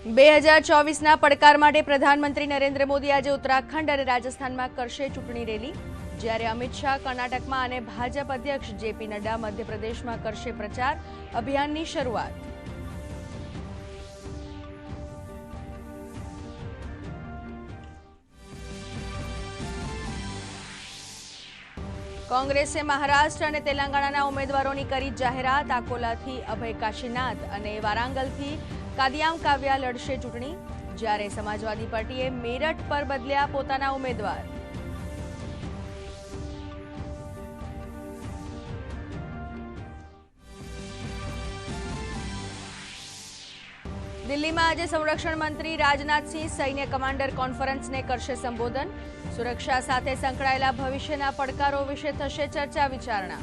2024ના પડકાર માટે પ્રધાનમંત્રી નરેન્દ્ર મોદી આજે ઉત્તરાખંડ અને રાજસ્થાનમાં કરશે ચૂંટણી રેલી, જ્યારે અમિત શાહ કર્ણાટકમાં અને ભાજપ અધ્યક્ષ જેપી નડ્ડા મધ્યપ્રદેશમાં કરશે પ્રચાર અભિયાનની શરૂઆત। કોંગ્રેસે મહારાષ્ટ્ર અને તેલંગાણાના ઉમેદવારોની કરી જાહેરાત। અકોલાથી અભય કાશીનાથ અને વારાંગલથી કાદિયામ કાવ્યા લડશે ચૂંટણી, જ્યારે સમાજવાદી પાર્ટીએ મેરઠ પર બદલ્યા પોતાના ઉમેદવાર। દિલ્હીમાં આજે સંરક્ષણ મંત્રી રાજનાથસિંહ સૈન્ય કમાન્ડર કોન્ફરન્સને કરશે સંબોધન। સુરક્ષા સાથે સંકળાયેલા ભવિષ્યના પડકારો વિશે થશે ચર્ચા વિચારણા।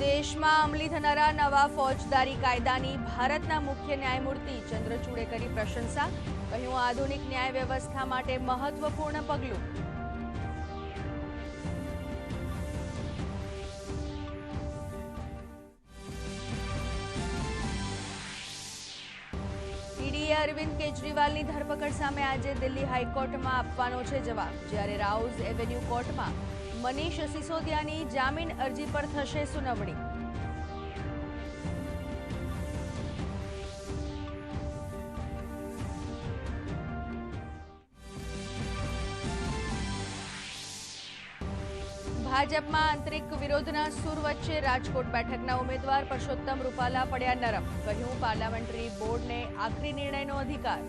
દેશમાં અમલી થનારા નવા ફોજદારી કાયદાની ભારતના મુખ્ય ન્યાયમૂર્તિ ચંદ્રચૂડે કરી પ્રશંસા। કહ્યું, આધુનિક ન્યાય વ્યવસ્થા માટે મહત્વપૂર્ણ પગલું। ઈડીએ અરવિંદ કેજરીવાલની ધરપકડ સામે આજે દિલ્હી હાઈકોર્ટમાં આપવાનો છે જવાબ, જ્યારે રાઉઝ એવન્યુ કોર્ટમાં મનીષ સિસોદિયાની જામીન અરજી પર થશે સુનાવણી। ભાજપમાં આંતરિક વિરોધના સૂર વચ્ચે રાજકોટ બેઠકના ઉમેદવાર પરસોત્તમ રૂપાલા પડ્યા નરમ। કહ્યું, પાર્લામેન્ટરી બોર્ડને આખરી નિર્ણયનો અધિકાર।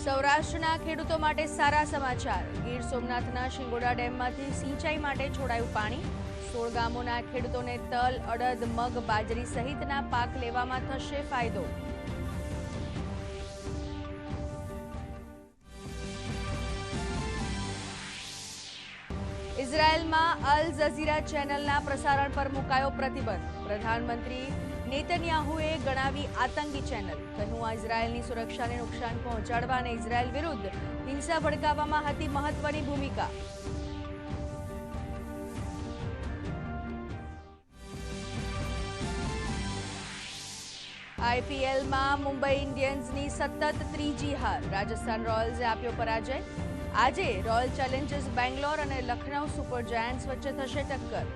સૌરાષ્ટ્રના ખેડૂતો માટે સારા સમાચાર। ગીર સોમનાથના શિંગોડા ડેમમાંથી સિંચાઈ માટે છોડાયું પાણી। 16 ગામોના ખેડૂતોને તલ, અડદ, મગ, બાજરી સહિતના પાક લેવામાં થશે ફાયદો। ઇઝરાયેલમાં અલ જઝીરા ચેનલના પ્રસારણ પર મુકાયો પ્રતિબંધ। પ્રધાનમંત્રી નેતન્યાહુએ ગણાવી આતંકી ચેનલ। કહ્યું, આ ઇઝરાયેલની સુરક્ષાને નુકસાન પહોંચાડવા અને ઇઝરાયેલ વિરુદ્ધ હિંસા ભડકાવવામાં હતી મહત્વની ભૂમિકા। આઈપીએલમાં મુંબઈ ઇન્ડિયન્સની સતત ત્રીજી હાર। રાજસ્થાન રોયલ્સે આપ્યો પરાજય। આજે રોયલ ચેલેન્જર્સ બેંગ્લોર અને લખનઉ સુપર જાયન્ટ્સ વચ્ચે થશે ટક્કર।